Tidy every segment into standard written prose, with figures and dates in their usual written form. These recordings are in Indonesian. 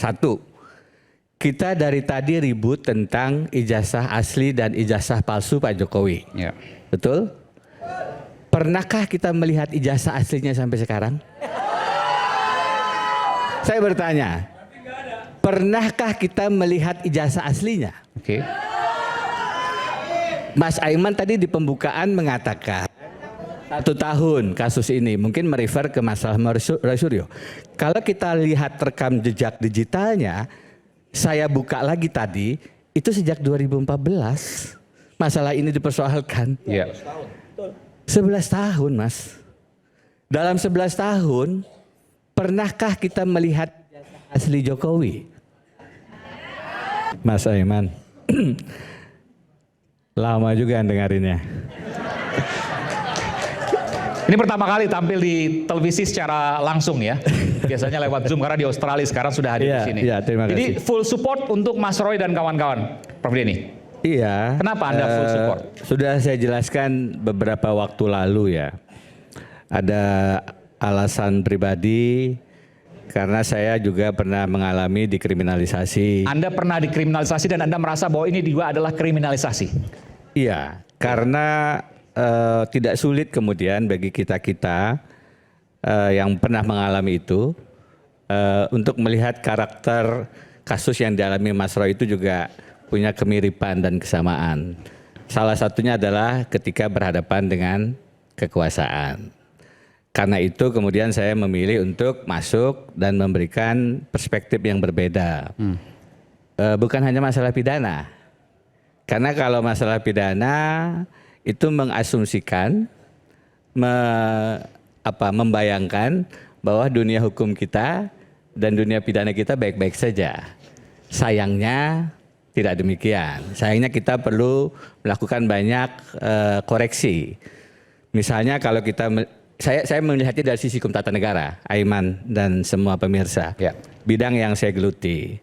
Satu, kita dari tadi ribut tentang ijazah asli dan ijazah palsu Pak Jokowi. Ya. Betul? Pernahkah kita melihat ijazah aslinya sampai sekarang? Saya bertanya, pernahkah kita melihat ijazah aslinya? Oke. Mas Aiman tadi di pembukaan mengatakan 1 tahun kasus ini, mungkin merefer ke masalah Roy Suryo. Kalau kita lihat rekam jejak digitalnya, saya buka lagi tadi, itu sejak 2014 masalah ini dipersoalkan. Iya. 11 tahun, Mas. Dalam 11 tahun, pernahkah kita melihat asli Jokowi? Mas Aiman, lama juga dengarinnya. Ini pertama kali tampil di televisi secara langsung ya. Biasanya lewat Zoom karena di Australia sekarang sudah hadir di sini. Iya, terima kasih. Jadi full support untuk Mas Roy dan kawan-kawan, Prof Denny. Iya. Kenapa Anda full support? Sudah saya jelaskan beberapa waktu lalu ya. Ada alasan pribadi karena saya juga pernah mengalami dikriminalisasi. Anda pernah dikriminalisasi dan Anda merasa bahwa ini juga adalah kriminalisasi. Iya, karena tidak sulit kemudian bagi kita-kita yang pernah mengalami itu untuk melihat karakter kasus yang dialami Mas Roy itu juga punya kemiripan dan kesamaan. Salah satunya adalah ketika berhadapan dengan kekuasaan. Karena itu kemudian saya memilih untuk masuk dan memberikan perspektif yang berbeda. Bukan hanya masalah pidana. Karena kalau masalah pidana itu mengasumsikan, membayangkan bahwa dunia hukum kita dan dunia pidana kita baik-baik saja. Sayangnya tidak demikian. Sayangnya kita perlu melakukan banyak koreksi. Misalnya kalau kita, saya melihatnya dari sisi hukum tata negara, Aiman dan semua pemirsa. Ya. Bidang yang saya geluti.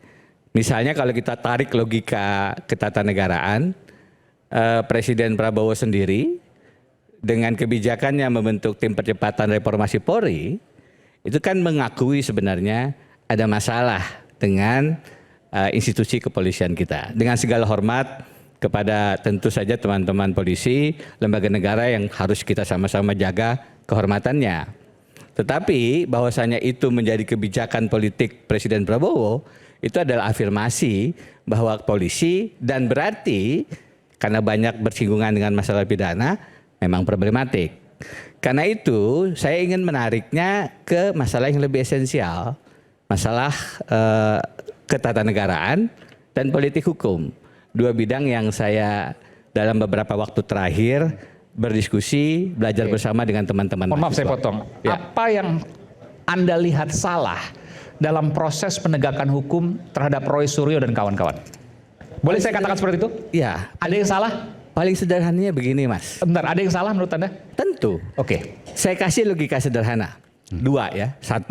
Misalnya kalau kita tarik logika ketatanegaraan, Presiden Prabowo sendiri dengan kebijakannya membentuk tim percepatan reformasi Polri itu kan mengakui sebenarnya ada masalah dengan institusi kepolisian kita. Dengan segala hormat kepada tentu saja teman-teman polisi, lembaga negara yang harus kita sama-sama jaga kehormatannya. Tetapi bahwasanya itu menjadi kebijakan politik Presiden Prabowo itu adalah afirmasi bahwa polisi dan berarti karena banyak bersinggungan dengan masalah pidana, memang problematik. Karena itu, saya ingin menariknya ke masalah yang lebih esensial. Masalah ketatanegaraan dan politik hukum. Dua bidang yang saya dalam beberapa waktu terakhir berdiskusi, belajar bersama dengan teman-teman. Mohon maaf saya potong. Ya. Apa yang Anda lihat salah dalam proses penegakan hukum terhadap Roy Suryo dan kawan-kawan? Boleh saya katakan seperti itu? Ya. Ada yang salah? Paling sederhananya begini, Mas. Bentar, ada yang salah menurut Anda? Tentu. Oke. Saya kasih logika sederhana. 2 ya. 1.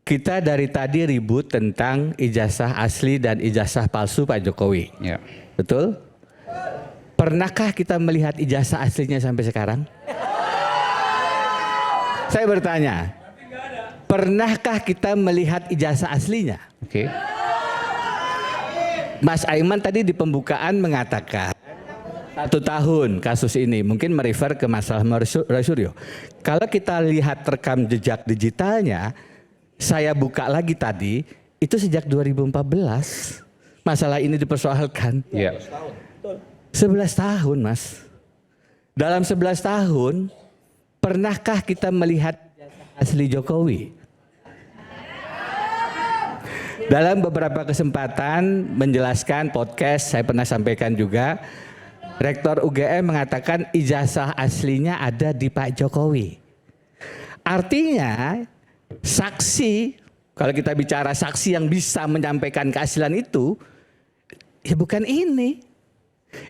Kita dari tadi ribut tentang ijazah asli dan ijazah palsu Pak Jokowi. Ya. Betul? Pernahkah kita melihat ijazah aslinya sampai sekarang? Saya bertanya. Pernahkah kita melihat ijazah aslinya? Oke. Mas Aiman tadi di pembukaan mengatakan 1 tahun kasus ini, mungkin merefer ke masalah Roy Suryo. Kalau kita lihat rekam jejak digitalnya, saya buka lagi tadi, itu sejak 2014 masalah ini dipersoalkan. Iya. 11 tahun, Mas. Dalam 11 tahun, pernahkah kita melihat asli Jokowi? Dalam beberapa kesempatan menjelaskan podcast, saya pernah sampaikan juga, Rektor UGM mengatakan ijazah aslinya ada di Pak Jokowi. Artinya saksi, kalau kita bicara saksi yang bisa menyampaikan keaslian itu, ya bukan ini.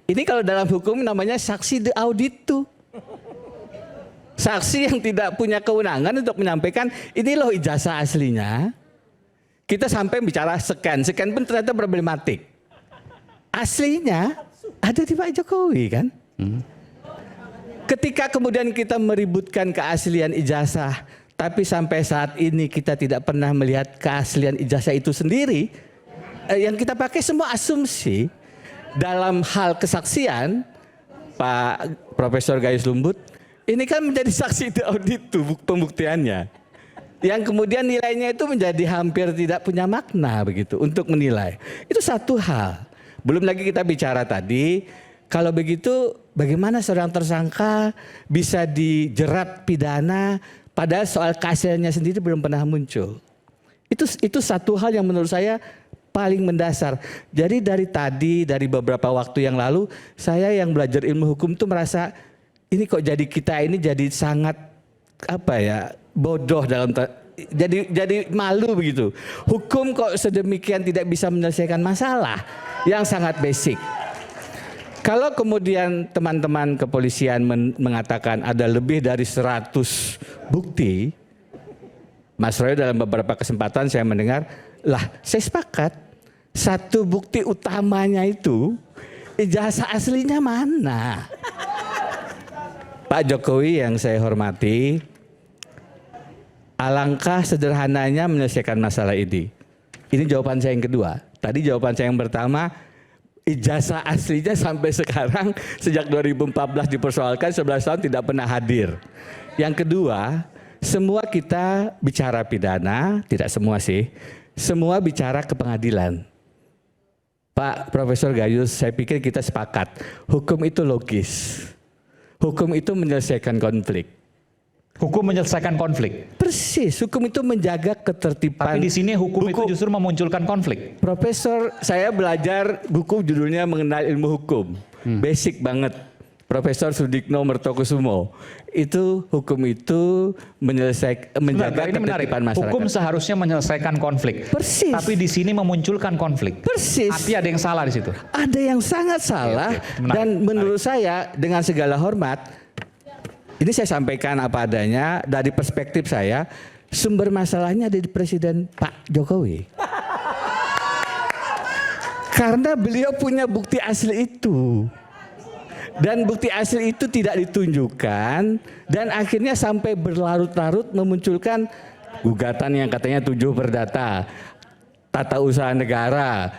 Ini kalau dalam hukum namanya saksi de auditu. Saksi yang tidak punya kewenangan untuk menyampaikan ini loh ijazah aslinya. Kita sampai bicara scan pun ternyata problematik. Aslinya ada di Pak Jokowi kan? Ketika kemudian kita meributkan keaslian ijazah tapi sampai saat ini kita tidak pernah melihat keaslian ijazah itu sendiri. Yang kita pakai semua asumsi. Dalam hal kesaksian, Pak Profesor Gayus Lumbut, ini kan menjadi saksi di audit tuh pembuktiannya. Yang kemudian nilainya itu menjadi hampir tidak punya makna begitu untuk menilai. Itu satu hal. Belum lagi kita bicara tadi, kalau begitu bagaimana seorang tersangka bisa dijerat pidana padahal soal keasliannya sendiri belum pernah muncul. Itu satu hal yang menurut saya paling mendasar. Jadi dari beberapa waktu yang lalu, saya yang belajar ilmu hukum tuh merasa ini kok jadi kita ini jadi sangat bodoh jadi malu begitu. Hukum kok sedemikian tidak bisa menyelesaikan masalah yang sangat basic. Kalau kemudian teman-teman kepolisian mengatakan ada lebih dari 100 bukti, Mas Roy dalam beberapa kesempatan saya mendengar, saya sepakat. Satu bukti utamanya itu ijazah aslinya mana? Pak Jokowi yang saya hormati, alangkah sederhananya menyelesaikan masalah ini. Ini jawaban saya yang kedua. Tadi jawaban saya yang pertama, ijazah aslinya sampai sekarang sejak 2014 dipersoalkan 11 tahun tidak pernah hadir. Yang kedua, semua kita bicara pidana, tidak semua sih, semua bicara ke pengadilan. Pak Profesor Gayus, saya pikir kita sepakat, hukum itu logis. Hukum itu menyelesaikan konflik. Hukum menyelesaikan konflik. Persis, hukum itu menjaga ketertiban. Tapi di sini hukum itu justru memunculkan konflik. Profesor, saya belajar buku judulnya Mengenal Ilmu Hukum. Basic banget. Profesor Sudikno Mertokusumo. Itu hukum itu menjaga ketertiban masyarakat. Hukum seharusnya menyelesaikan konflik. Persis. Tapi di sini memunculkan konflik. Persis. Artinya ada yang salah di situ. Ada yang sangat salah. Dan menurut saya dengan segala hormat, ini saya sampaikan apa adanya dari perspektif saya, sumber masalahnya ada di Presiden Pak Jokowi. Karena beliau punya bukti asli itu. Dan bukti asli itu tidak ditunjukkan dan akhirnya sampai berlarut-larut memunculkan gugatan yang katanya 7 perdata, tata usaha negara,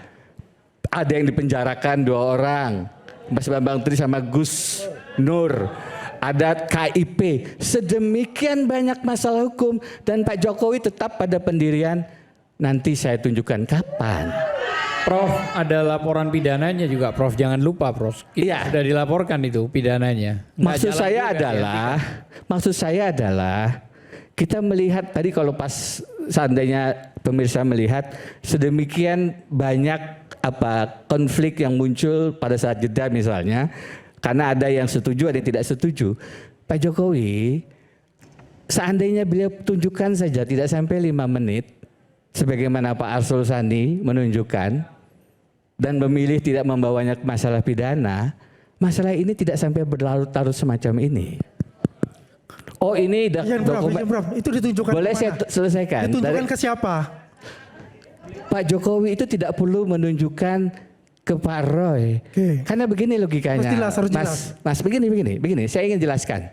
ada yang dipenjarakan 2 orang, Mas Bambang Tri sama Gus Nur, ada KIP, sedemikian banyak masalah hukum dan Pak Jokowi tetap pada pendirian nanti saya tunjukkan kapan. Prof, ada laporan pidananya juga, Prof. Jangan lupa, Prof. Iya. Sudah dilaporkan itu pidananya. Maksud saya adalah kita melihat tadi kalau pas seandainya pemirsa melihat sedemikian banyak konflik yang muncul pada saat jeda misalnya, karena ada yang setuju ada yang tidak setuju. Pak Jokowi seandainya beliau tunjukkan saja tidak sampai 5 menit sebagaimana Pak Arsul Sani menunjukkan dan memilih tidak membawanya ke masalah pidana, masalah ini tidak sampai berlarut-larut semacam ini. Oh ini dokumen. Itu ditunjukkan boleh kemana? Saya selesaikan. Ditunjukkan ke siapa? Pak Jokowi itu tidak perlu menunjukkan ke Pak Roy. Oke. Karena begini logikanya. Harus jelas. Mas begini. Saya ingin jelaskan.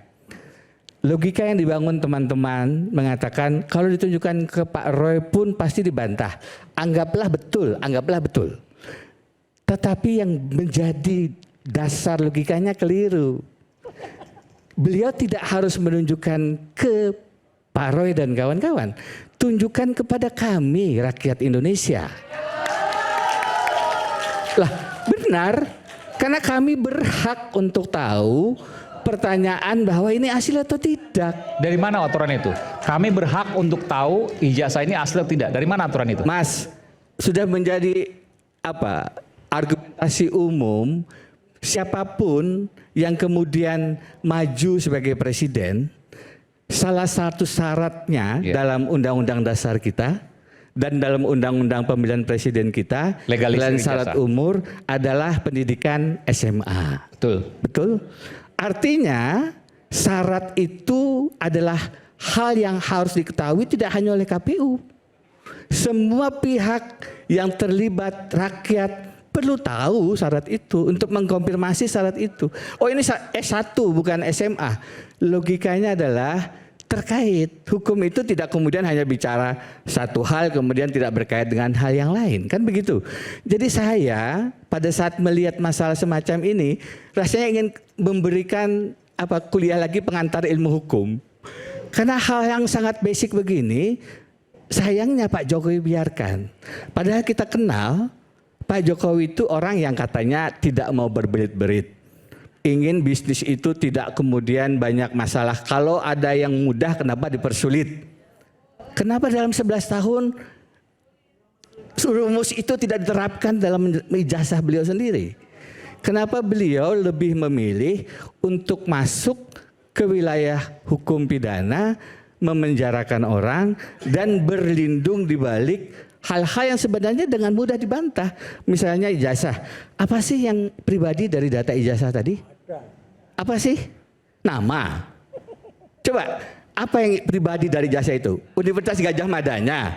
Logika yang dibangun teman-teman mengatakan kalau ditunjukkan ke Pak Roy pun pasti dibantah. Anggaplah betul. Tetapi yang menjadi dasar logikanya keliru. Beliau tidak harus menunjukkan ke Pak Roy dan kawan-kawan. Tunjukkan kepada kami rakyat Indonesia. Lah benar, karena kami berhak untuk tahu pertanyaan bahwa ini asli atau tidak. Dari mana aturan itu? Kami berhak untuk tahu ijazah ini asli atau tidak. Dari mana aturan itu? Mas, sudah menjadi argumentasi umum, siapapun yang kemudian maju sebagai presiden, salah satu syaratnya dalam undang-undang dasar kita dan dalam undang-undang pemilihan presiden kita, dan syarat umur adalah pendidikan SMA. Betul. Artinya syarat itu adalah hal yang harus diketahui tidak hanya oleh KPU. Semua pihak yang terlibat, rakyat, perlu tahu syarat itu untuk mengkonfirmasi syarat itu. Oh ini S1 bukan SMA. Logikanya adalah terkait. Hukum itu tidak kemudian hanya bicara satu hal kemudian tidak berkait dengan hal yang lain, kan begitu. Jadi saya pada saat melihat masalah semacam ini rasanya ingin memberikan kuliah lagi pengantar ilmu hukum. Karena hal yang sangat basic begini sayangnya Pak Jokowi biarkan. Padahal kita kenal Pak Jokowi itu orang yang katanya tidak mau berbelit-belit. Ingin bisnis itu tidak kemudian banyak masalah. Kalau ada yang mudah kenapa dipersulit? Kenapa dalam 11 tahun rumus itu tidak diterapkan dalam ijazah beliau sendiri? Kenapa beliau lebih memilih untuk masuk ke wilayah hukum pidana, memenjarakan orang dan berlindung di balik hal-hal yang sebenarnya dengan mudah dibantah. Misalnya ijazah. Apa sih yang pribadi dari data ijazah tadi? Apa sih? Nama. Coba, apa yang pribadi dari ijazah itu? Universitas Gajah Madanya,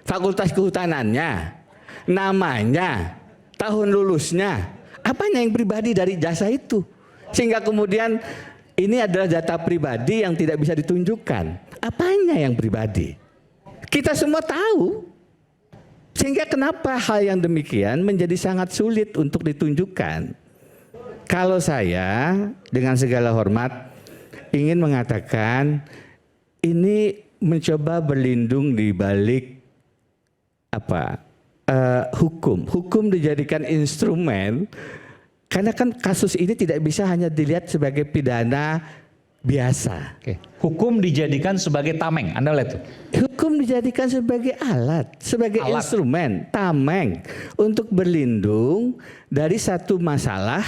fakultas kehutanannya, namanya, tahun lulusnya. Apanya yang pribadi dari ijazah itu? Sehingga kemudian ini adalah data pribadi yang tidak bisa ditunjukkan. Apanya yang pribadi? Kita semua tahu. Sehingga kenapa hal yang demikian menjadi sangat sulit untuk ditunjukkan. Kalau saya dengan segala hormat ingin mengatakan ini mencoba berlindung di balik hukum. Hukum dijadikan instrumen karena kan kasus ini tidak bisa hanya dilihat sebagai pidana biasa. Oke. Hukum dijadikan sebagai tameng, Anda lihat tuh. Hukum dijadikan sebagai alat, sebagai instrumen, tameng untuk berlindung dari satu masalah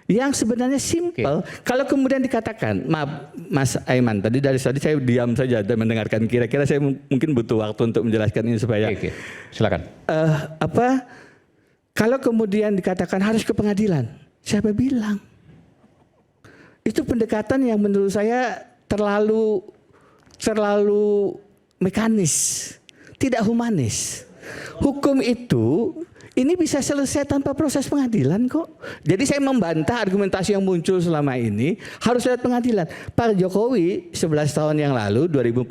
yang sebenarnya simpel. Kalau kemudian dikatakan, maaf Mas Aiman, tadi saya diam saja dan mendengarkan. Kira-kira saya mungkin butuh waktu untuk menjelaskan ini supaya. Silakan. Kalau kemudian dikatakan harus ke pengadilan, siapa bilang? Itu pendekatan yang menurut saya terlalu mekanis, tidak humanis. Hukum itu ini bisa selesai tanpa proses pengadilan kok. Jadi saya membantah argumentasi yang muncul selama ini harus lewat pengadilan. Pak Jokowi 11 tahun yang lalu 2014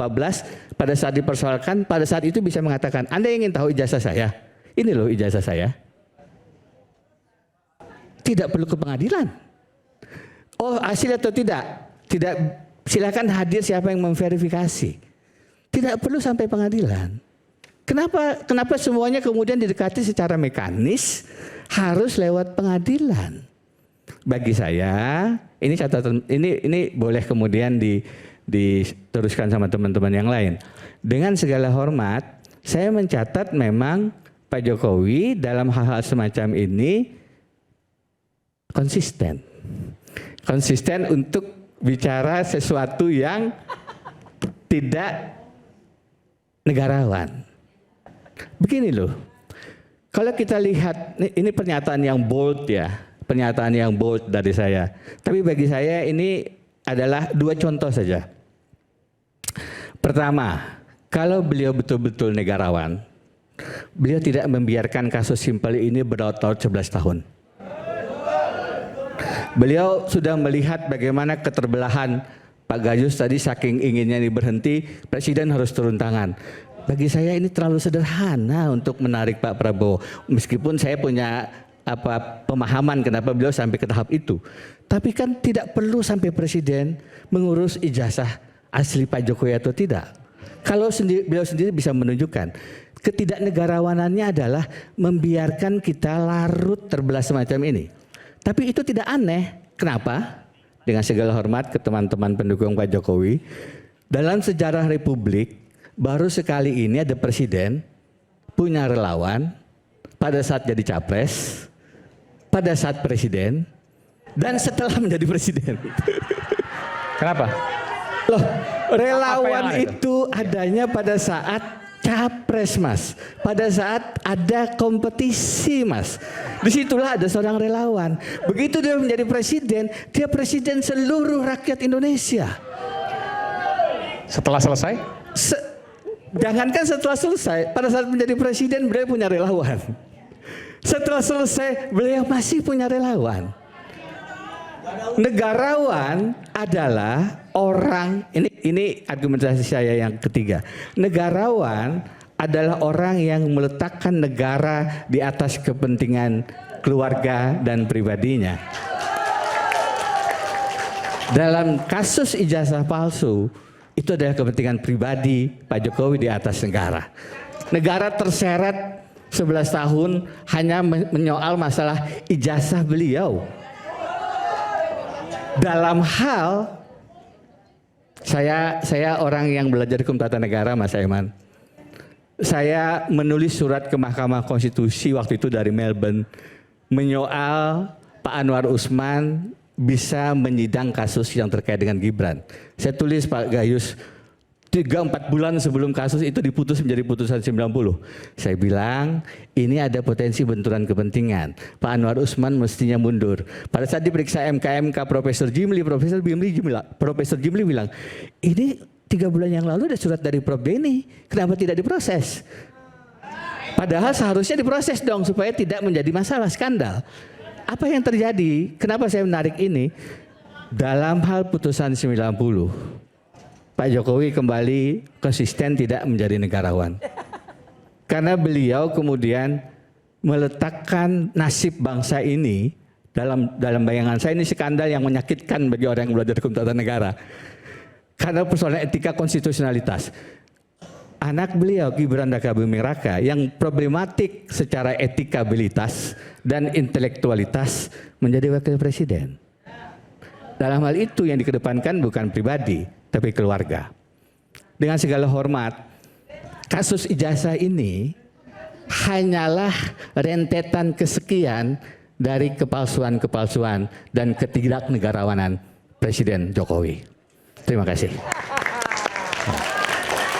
pada saat dipersoalkan pada saat itu bisa mengatakan, Anda ingin tahu ijazah saya? Ini loh ijazah saya. Tidak perlu ke pengadilan. Oh hasil atau tidak? Tidak, silakan hadir siapa yang memverifikasi. Tidak perlu sampai pengadilan. Kenapa semuanya kemudian didekati secara mekanis harus lewat pengadilan? Bagi saya ini catatan ini boleh kemudian diteruskan sama teman-teman yang lain. Dengan segala hormat, saya mencatat memang Pak Jokowi dalam hal-hal semacam ini konsisten untuk bicara sesuatu yang tidak negarawan. Begini loh, kalau kita lihat, ini pernyataan yang bold ya, pernyataan yang bold dari saya. Tapi bagi saya ini adalah dua contoh saja. Pertama, kalau beliau betul-betul negarawan, beliau tidak membiarkan kasus simpel ini berlarut-larut 11 tahun. Beliau sudah melihat bagaimana keterbelahan Pak Gayus tadi saking inginnya ini berhenti, Presiden harus turun tangan. Bagi saya ini terlalu sederhana untuk menarik Pak Prabowo. Meskipun saya punya pemahaman kenapa beliau sampai ke tahap itu. Tapi kan tidak perlu sampai Presiden mengurus ijazah asli Pak Jokowi atau tidak. Kalau beliau sendiri bisa menunjukkan ketidaknegarawanannya adalah membiarkan kita larut terbelah semacam ini. Tapi itu tidak aneh. Kenapa? Dengan segala hormat ke teman-teman pendukung Pak Jokowi, dalam sejarah Republik baru sekali ini ada presiden punya relawan pada saat jadi capres, pada saat presiden, dan setelah menjadi presiden. Kenapa? Loh, relawan itu adanya pada saat capres, Mas. Pada saat ada kompetisi, Mas. Disitulah ada seorang relawan. Begitu dia menjadi presiden, dia presiden seluruh rakyat Indonesia. Setelah selesai? Jangankan setelah selesai, pada saat menjadi presiden beliau punya relawan. Setelah selesai, beliau masih punya relawan. Negarawan adalah orang, ini argumentasi saya yang ketiga. Negarawan adalah orang yang meletakkan negara di atas kepentingan keluarga dan pribadinya. Dalam kasus ijazah palsu, itu adalah kepentingan pribadi Pak Jokowi di atas negara. Negara terseret 11 tahun hanya menyoal masalah ijazah beliau. Dalam hal, saya orang yang belajar hukum tata negara, Mas Aiman. Saya menulis surat ke Mahkamah Konstitusi waktu itu dari Melbourne, menyoal Pak Anwar Usman bisa menyidang kasus yang terkait dengan Gibran. Saya tulis Pak Gayus, 3-4 bulan sebelum kasus itu diputus menjadi putusan 90. Saya bilang, ini ada potensi benturan kepentingan. Pak Anwar Usman mestinya mundur. Pada saat diperiksa MK Profesor Jimli bilang, ini 3 bulan yang lalu ada surat dari Prof. Denny, kenapa tidak diproses? Padahal seharusnya diproses dong supaya tidak menjadi masalah skandal. Apa yang terjadi? Kenapa saya menarik ini? Dalam hal putusan 90, Pak Jokowi kembali konsisten tidak menjadi negarawan. Karena beliau kemudian meletakkan nasib bangsa ini dalam bayangan saya, ini skandal yang menyakitkan bagi orang yang belajar hukum tata negara. Karena persoalan etika konstitusionalitas. Anak beliau Gibran Rakabuming Raka yang problematik secara etikabilitas dan intelektualitas menjadi wakil presiden. Dalam hal itu yang dikedepankan bukan pribadi, tapi keluarga. Dengan segala hormat, kasus ijazah ini hanyalah rentetan kesekian dari kepalsuan-kepalsuan dan ketidaknegarawanan Presiden Jokowi. Terima kasih.